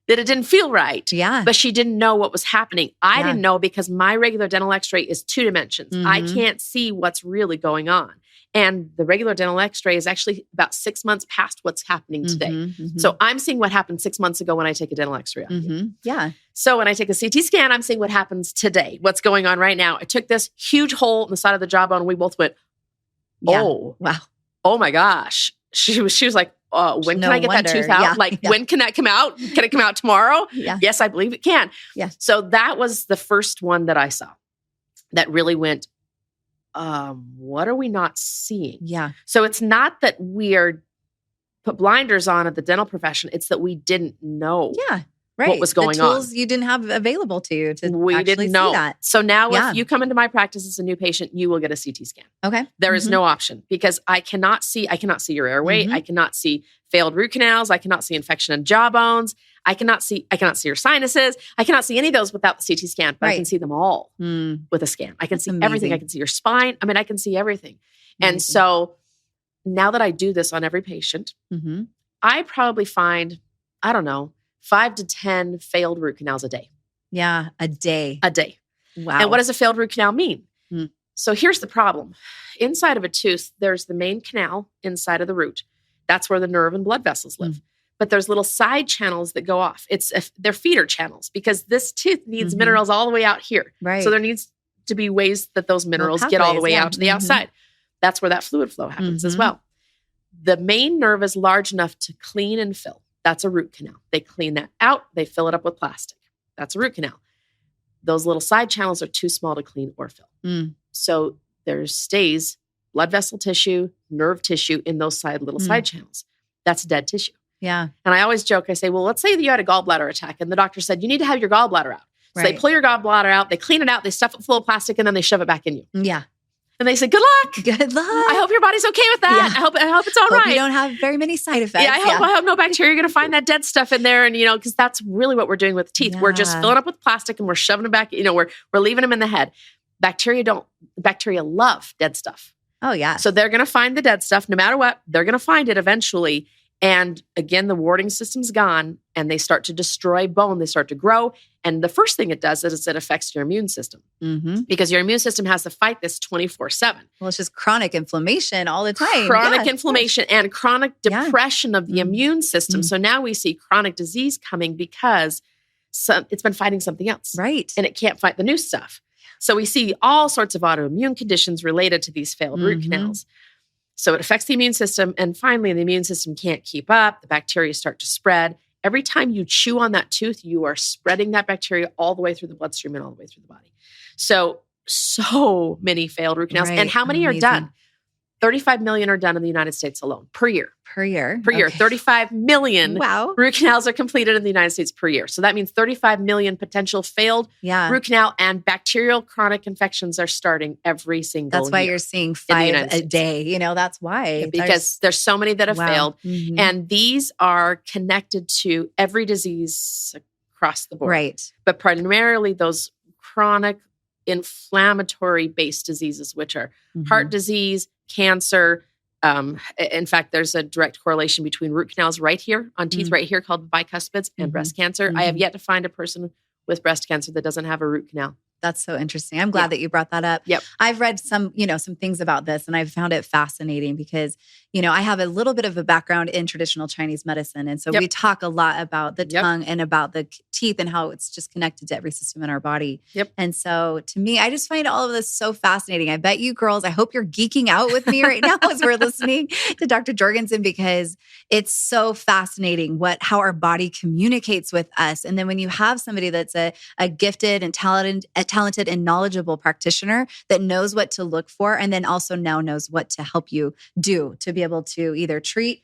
S3: that it didn't feel right.
S1: Yeah.
S3: But she didn't know what was happening. I didn't know because my regular dental x-ray is 2 dimensions. I can't see what's really going on. And the regular dental x-ray is actually about 6 months past what's happening today. So I'm seeing what happened 6 months ago when I take a dental x-ray.
S1: Yeah.
S3: So when I take a CT scan, I'm seeing what happens today, what's going on right now. I took this huge hole in the side of the jawbone and we both went, oh,
S1: wow.
S3: Oh my gosh. She was like, when can I get that tooth out? When can that come out? Can it come out tomorrow?
S1: Yeah.
S3: Yes, I believe it can.
S1: Yeah.
S3: So that was the first one that I saw that really went, what are we not seeing?
S1: Yeah.
S3: So it's not that we are put blinders on at the dental profession. It's that we didn't know what was going on.
S1: The tools you didn't have available to you to
S3: we
S1: actually
S3: didn't know
S1: see that.
S3: So now if you come into my practice as a new patient, you will get a CT scan.
S1: Okay.
S3: There is no option because I cannot see your airway. I cannot see failed root canals. I cannot see infection in jawbones. I cannot see your sinuses. I cannot see any of those without the CT scan, but I can see them all with a scan. I can see everything. I can see your spine. I mean, I can see everything. And so now that I do this on every patient, I probably find, 5 to 10 failed root canals a day.
S1: Yeah, a day. Wow.
S3: And what does a failed root canal mean? So here's the problem. Inside of a tooth, there's the main canal inside of the root. That's where the nerve and blood vessels live. But there's little side channels that go off. They're feeder channels because this tooth needs minerals all the way out here.
S1: Right.
S3: So there needs to be ways that those minerals get all the way out to the outside. That's where that fluid flow happens as well. The main nerve is large enough to clean and fill. That's a root canal. They clean that out. They fill it up with plastic. That's a root canal. Those little side channels are too small to clean or fill. So there stays blood vessel tissue, nerve tissue in those little side channels. That's dead tissue.
S1: Yeah.
S3: And I always joke, I say, well, let's say that you had a gallbladder attack and the doctor said, you need to have your gallbladder out. So they pull your gallbladder out, they clean it out, they stuff it full of plastic, and then they shove it back in you.
S1: Yeah.
S3: And they say, good luck.
S1: Good luck.
S3: I hope your body's okay with that.
S1: Yeah.
S3: I hope it's all right.
S1: You don't have very many side effects.
S3: Yeah, I hope no bacteria are going to find that dead stuff in there. And, because that's really what we're doing with teeth.
S1: Yeah.
S3: We're just filling up with plastic and we're shoving them back. We're leaving them in the head. Bacteria love dead stuff.
S1: Oh, yeah.
S3: So they're going to find the dead stuff no matter what. They're going to find it eventually. And again, the warding system's gone and they start to destroy bone. They start to grow. And the first thing it does is it affects your immune system because your immune system has to fight this 24/7.
S1: Well, it's just chronic inflammation all the time.
S3: Chronic inflammation and chronic depression of the immune system. So now we see chronic disease coming because it's been fighting something else.
S1: Right.
S3: And it can't fight the new stuff. So we see all sorts of autoimmune conditions related to these failed root canals. So it affects the immune system. And finally, the immune system can't keep up. The bacteria start to spread. Every time you chew on that tooth, you are spreading that bacteria all the way through the bloodstream and all the way through the body. So many failed root canals.
S1: Right.
S3: And how many are done? 35 million are done in the United States alone per year.
S1: Per year.
S3: 35 million root canals are completed in the United States per year. So that means 35 million potential failed root canal and bacterial chronic infections are starting every single year.
S1: That's why you're seeing 5 a day. That's why.
S3: Because there's so many that have failed. And these are connected to every disease across the board.
S1: Right.
S3: But primarily those chronic inflammatory-based diseases, which are heart disease, cancer. In fact, there's a direct correlation between root canals right here on teeth right here called bicuspids and breast cancer. I have yet to find a person with breast cancer that doesn't have a root canal.
S1: That's so interesting. I'm glad that you brought that up.
S3: Yep.
S1: I've read some things about this and I've found it fascinating because, I have a little bit of a background in traditional Chinese medicine. And so we talk a lot about the tongue and about the teeth and how it's just connected to every system in our body.
S3: Yep.
S1: And so to me, I just find all of this so fascinating. I bet you girls, I hope you're geeking out with me right now as we're listening to Dr. Jorgensen because it's so fascinating how our body communicates with us. And then when you have somebody that's a gifted and talented and knowledgeable practitioner that knows what to look for and then also now knows what to help you do to be able to either treat,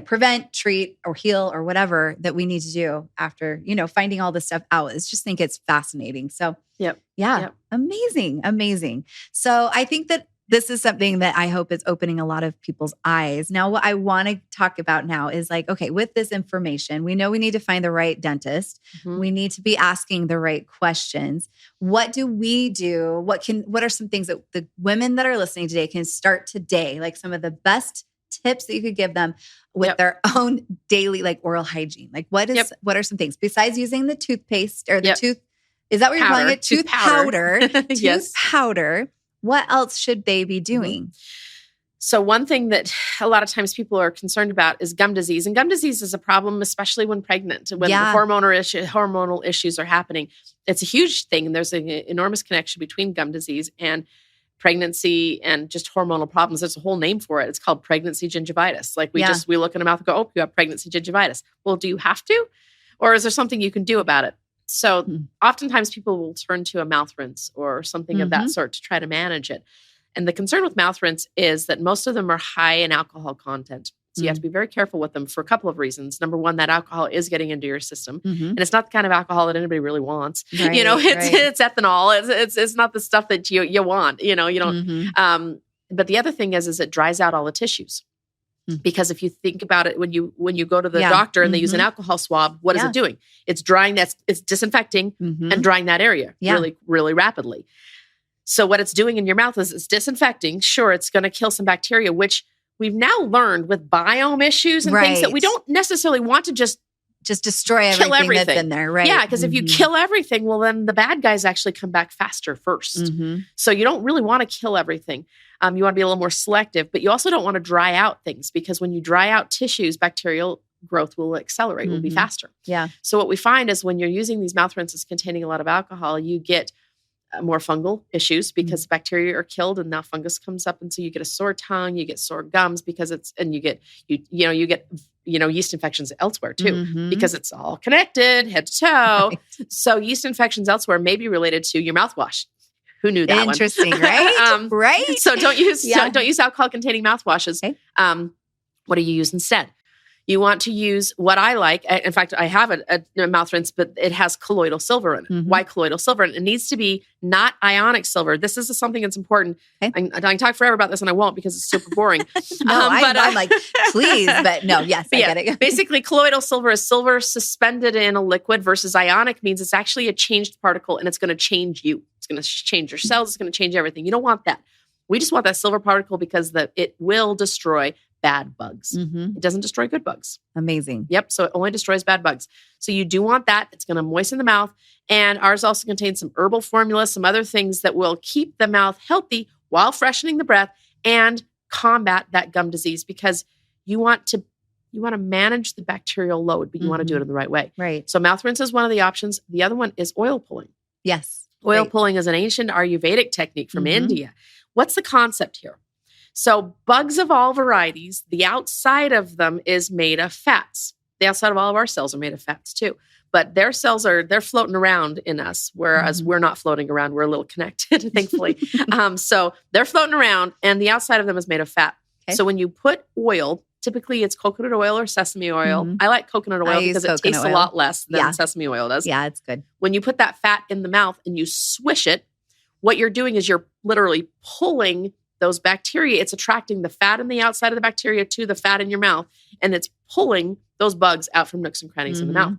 S1: prevent, treat, or heal or whatever that we need to do after, finding all this stuff out. I just think it's fascinating. So amazing. So I think that this is something that I hope is opening a lot of people's eyes. Now, what I want to talk about now is okay, with this information, we know we need to find the right dentist. We need to be asking the right questions. What do we do? What are some things that the women that are listening today can start today? Like some of the best tips that you could give them with their own daily oral hygiene? What are some things besides using the toothpaste or the tooth? Is that what you're calling it? Tooth powder. Tooth powder. What else should they be doing?
S3: So one thing that a lot of times people are concerned about is gum disease. And gum disease is a problem, especially when pregnant, when the hormonal issues are happening. It's a huge thing. And there's an enormous connection between gum disease and pregnancy and just hormonal problems. There's a whole name for it. It's called pregnancy gingivitis. We look in the mouth and go, oh, you have pregnancy gingivitis. Well, do you have to? Or is there something you can do about it? So oftentimes people will turn to a mouth rinse or something of that sort to try to manage it. And the concern with mouth rinse is that most of them are high in alcohol content. So you have to be very careful with them for a couple of reasons. Number one, that alcohol is getting into your system. And it's not the kind of alcohol that anybody really wants.
S1: Right,
S3: It's ethanol. It's not the stuff that you want, you don't. But the other thing is it dries out all the tissues. Because if you think about it, when you go to the doctor and they use an alcohol swab, what is it doing? It's drying it's disinfecting and drying that area really, really rapidly. So what it's doing in your mouth is it's disinfecting. Sure, it's going to kill some bacteria, which we've now learned with biome issues and things that we don't necessarily want to just
S1: destroy everything that's in there, right?
S3: Yeah, because if you kill everything, well, then the bad guys actually come back faster first. So you don't really want to kill everything. You want to be a little more selective, but you also don't want to dry out things because when you dry out tissues, bacterial growth will accelerate, will be faster.
S1: Yeah.
S3: So what we find is when you're using these mouth rinses containing a lot of alcohol, you get more fungal issues because bacteria are killed and now fungus comes up. And so you get a sore tongue, you get sore gums because you get yeast infections elsewhere too, because it's all connected head to toe. Right. So yeast infections elsewhere may be related to your mouthwash. Who knew that?
S1: Interesting, right? Right.
S3: So don't use alcohol containing mouthwashes. Okay. What do you use instead? You want to use what I like. In fact, I have a mouth rinse, but it has colloidal silver in it. Why colloidal silver? It needs to be not ionic silver. This is something that's important. Okay. I can talk forever about this and I won't because it's super boring.
S1: I'm like, please, but no, yes, I get it.
S3: Basically, colloidal silver is silver suspended in a liquid versus ionic means it's actually a changed particle and it's going to change you. It's going to change your cells. It's going to change everything. You don't want that. We just want that silver particle because it will destroy bad bugs. It doesn't destroy good bugs.
S1: Amazing.
S3: Yep. So it only destroys bad bugs. So you do want that. It's going to moisten the mouth. And ours also contains some herbal formula, some other things that will keep the mouth healthy while freshening the breath and combat that gum disease because you want to manage the bacterial load, but you want to do it in the right way.
S1: Right.
S3: So mouth rinse is one of the options. The other one is oil pulling.
S1: Yes.
S3: Oil pulling is an ancient Ayurvedic technique from India. What's the concept here? So bugs of all varieties, the outside of them is made of fats. The outside of all of our cells are made of fats too. But their cells they're floating around in us, whereas we're not floating around. We're a little connected, thankfully. So they're floating around and the outside of them is made of fat. Okay. So when you put oil, typically it's coconut oil or sesame oil. I like coconut oil because it tastes a lot less than sesame oil does.
S1: Yeah, it's good.
S3: When you put that fat in the mouth and you swish it, what you're doing is you're literally pulling those bacteria. It's attracting the fat in the outside of the bacteria to the fat in your mouth, and it's pulling those bugs out from nooks and crannies in the mouth.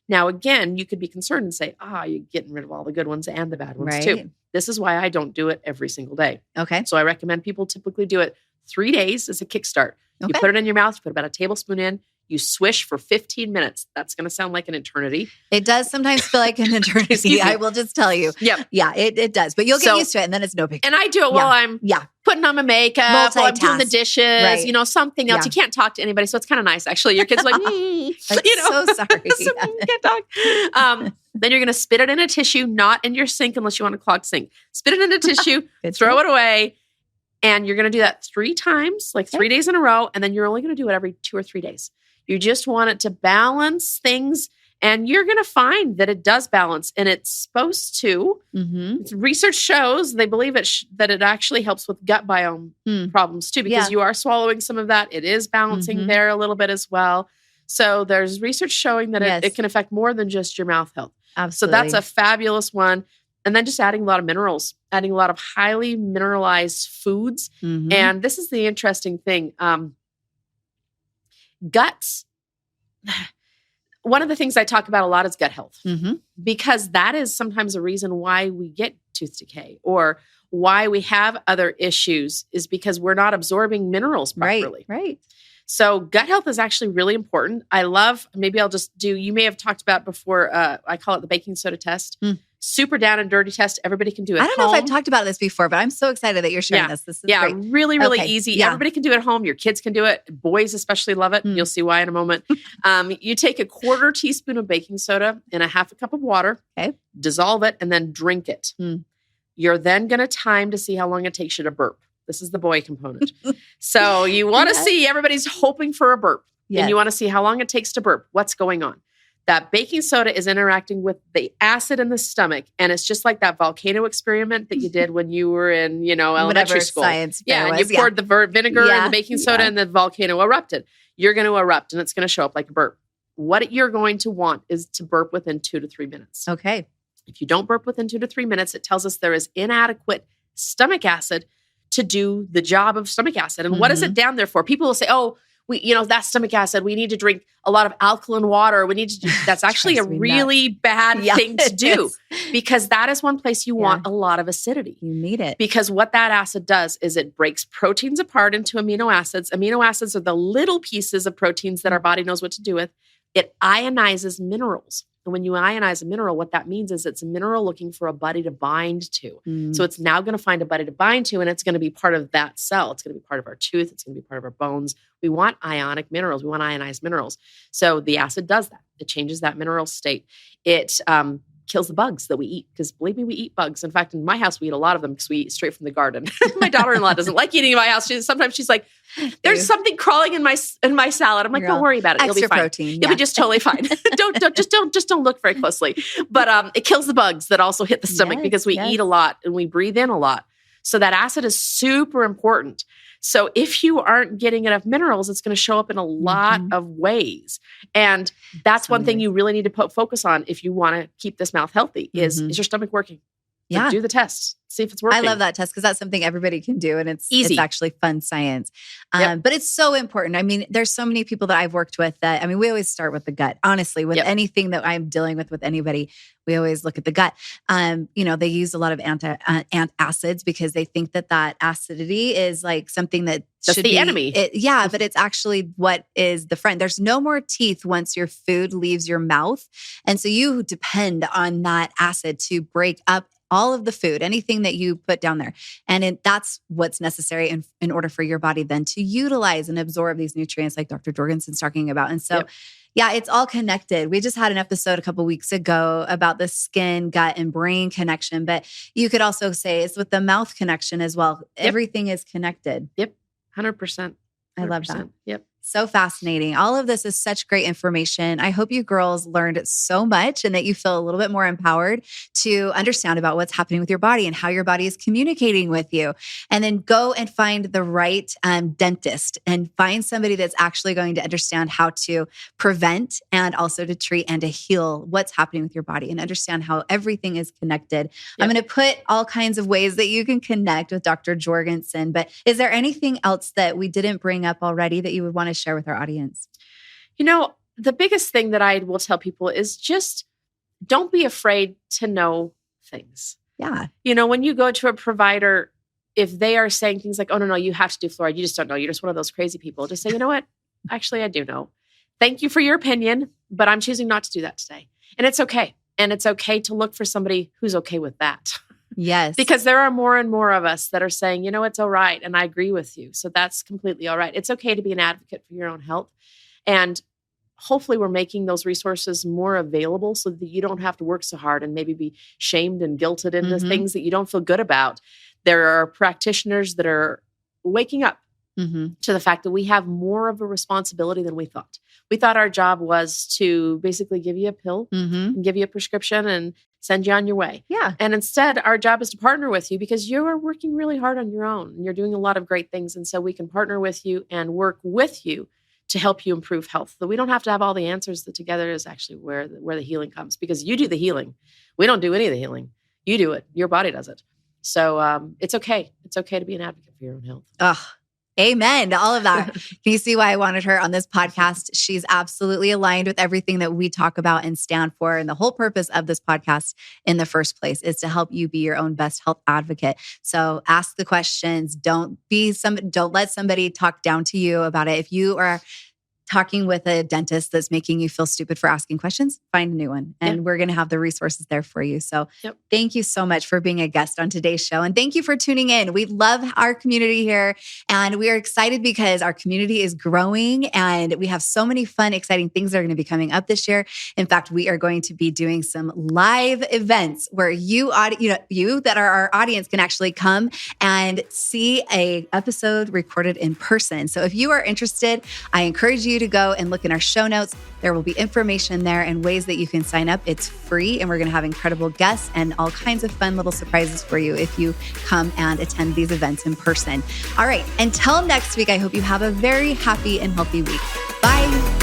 S3: Now, again, you could be concerned and say, you're getting rid of all the good ones and the bad ones too. This is why I don't do it every single day.
S1: Okay.
S3: So I recommend people typically do it 3 days as a kickstart. Okay. You put it in your mouth, you put about a tablespoon in, you swish for 15 minutes. That's going to sound like an eternity.
S1: It does sometimes feel like an eternity. I will just tell you.
S3: Yep.
S1: Yeah, it does. But you'll get used to it and then it's no big deal.
S3: And I do it while I'm putting on my makeup, while I'm doing the dishes, something else. You can't talk to anybody. So it's kind of nice, actually. Your kid's like,
S1: so sorry.
S3: So can't talk. Then you're going to spit it in a tissue, not in your sink unless you want a clogged sink. Spit it in a tissue, throw it away. And you're going to do that 3 times, like 3 days in a row. And then you're only going to do it every 2 or 3 days. You just want it to balance things. And you're going to find that it does balance. And it's supposed to. Research shows, they believe that it actually helps with gut biome problems too. Because you are swallowing some of that. It is balancing there a little bit as well. So there's research showing that it can affect more than just your mouth health.
S1: Absolutely.
S3: So that's a fabulous one. And then just adding a lot of minerals, adding a lot of highly mineralized foods. And this is the interesting thing. Guts, one of the things I talk about a lot is gut health, because that is sometimes a reason why we get tooth decay or why we have other issues is because we're not absorbing minerals properly.
S1: Right.
S3: So gut health is actually really important. You may have talked about before, I call it the baking soda test. Super down and dirty test. Everybody can do it
S1: I don't know if I've talked about this before, but I'm so excited that you're sharing this. This is great.
S3: Really, really easy. Yeah. Everybody can do it at home. Your kids can do it. Boys especially love it. You'll see why in a moment. You take a 1/4 teaspoon of baking soda in a 1/2 cup of water, dissolve it, and then drink it. You're then going to time to see how long it takes you to burp. This is the boy component. So you want to see, everybody's hoping for a burp. And you want to see how long it takes to burp. What's going on? that baking soda is interacting with the acid in the stomach. And it's just like that volcano experiment that you did when you were in, elementary school.
S1: Science
S3: yeah. And you poured the vinegar and the baking soda and the volcano erupted. You're going to erupt and it's going to show up like a burp. What you're going to want is to burp within 2 to 3 minutes.
S1: Okay.
S3: If you don't burp within 2 to 3 minutes, it tells us there is inadequate stomach acid to do the job of stomach acid. And what is it down there for? People will say, oh, that stomach acid, we need to drink a lot of alkaline water. We need to do, that's actually a really bad thing to do because that is one place you want a lot of acidity.
S1: You need it.
S3: Because what that acid does is it breaks proteins apart into amino acids. Amino acids are the little pieces of proteins that our body knows what to do with. It ionizes minerals. And when you ionize a mineral, what that means is it's a mineral looking for a buddy to bind to. So it's now going to find a buddy to bind to, and it's going to be part of that cell. It's going to be part of our tooth. It's going to be part of our bones. We want ionic minerals. We want ionized minerals. So the acid does that. It changes that mineral state. It kills the bugs that we eat because believe me, we eat bugs. In fact, in my house, we eat a lot of them because we eat straight from the garden. My daughter-in-law doesn't like eating in my house. Sometimes she's like, there's something crawling in my salad. I'm like, don't worry about it. You'll be fine.
S1: Protein,
S3: You'll be just totally fine. don't look very closely. But it kills the bugs that also hit the stomach because we eat a lot and we breathe in a lot. So that acid is super important. So if you aren't getting enough minerals, it's going to show up in a lot of ways. And that's one thing you really need to focus on if you want to keep this mouth healthy is your stomach working?
S1: Yeah.
S3: Do the test. See if it's working.
S1: I love that test because that's something everybody can do and it's
S3: easy.
S1: It's actually fun science. But it's so important. I mean, there's so many people that I've worked with that, we always start with the gut. Honestly, with anything that I'm dealing with anybody, we always look at the gut. They use a lot of antacids because they think that acidity is like something that
S3: that's
S1: should
S3: the
S1: be,
S3: enemy.
S1: But it's actually what is the friend. There's no more teeth once your food leaves your mouth. And so you depend on that acid to break up all of the food, anything that you put down there. And that's what's necessary in order for your body then to utilize and absorb these nutrients like Dr. Jorgensen's talking about. And so, it's all connected. We just had an episode a couple weeks ago about the skin, gut, and brain connection, but you could also say it's with the mouth connection as well. Everything is connected.
S3: 100%.
S1: I love that.
S3: Yep.
S1: So fascinating. All of this is such great information. I hope you girls learned so much and that you feel a little bit more empowered to understand about what's happening with your body and how your body is communicating with you. And then go and find the right dentist and find somebody that's actually going to understand how to prevent and also to treat and to heal what's happening with your body and understand how everything is connected. I'm going to put all kinds of ways that you can connect with Dr. Jorgensen, but is there anything else that we didn't bring up already that you would want to share with our audience?
S3: The biggest thing that I will tell people is just don't be afraid to know things.
S1: Yeah.
S3: When you go to a provider, if they are saying things like, oh, no, you have to do fluoride. You just don't know. You're just one of those crazy people. Just say, you know what? Actually, I do know. Thank you for your opinion, but I'm choosing not to do that today. And it's okay. And it's okay to look for somebody who's okay with that.
S1: Yes.
S3: Because there are more and more of us that are saying, it's all right. And I agree with you. So that's completely all right. It's okay to be an advocate for your own health. And hopefully we're making those resources more available so that you don't have to work so hard and maybe be shamed and guilted into things that you don't feel good about. There are practitioners that are waking up to the fact that we have more of a responsibility than we thought. We thought our job was to basically give you a pill and give you a prescription and send you on your way.
S1: Yeah.
S3: And instead, our job is to partner with you because you are working really hard on your own and you're doing a lot of great things. And so we can partner with you and work with you to help you improve health. So we don't have to have all the answers. That together is actually where the healing comes because you do the healing. We don't do any of the healing. You do it. Your body does it. So it's okay. It's okay to be an advocate for your own health.
S1: Ugh. Amen to all of that. Can you see why I wanted her on this podcast? She's absolutely aligned with everything that we talk about and stand for. And the whole purpose of this podcast in the first place is to help you be your own best health advocate. So ask the questions. Don't let somebody talk down to you about it. If you are talking with a dentist that's making you feel stupid for asking questions, find a new one. And we're going to have the resources there for you. So thank you so much for being a guest on today's show. And thank you for tuning in. We love our community here. And we are excited because our community is growing and we have so many fun, exciting things that are going to be coming up this year. In fact, we are going to be doing some live events where you that are our audience can actually come and see a episode recorded in person. So if you are interested, I encourage you to go and look in our show notes. There will be information there and ways that you can sign up. It's free, and we're going to have incredible guests and all kinds of fun little surprises for you if you come and attend these events in person. All right, until next week, I hope you have a very happy and healthy week. Bye.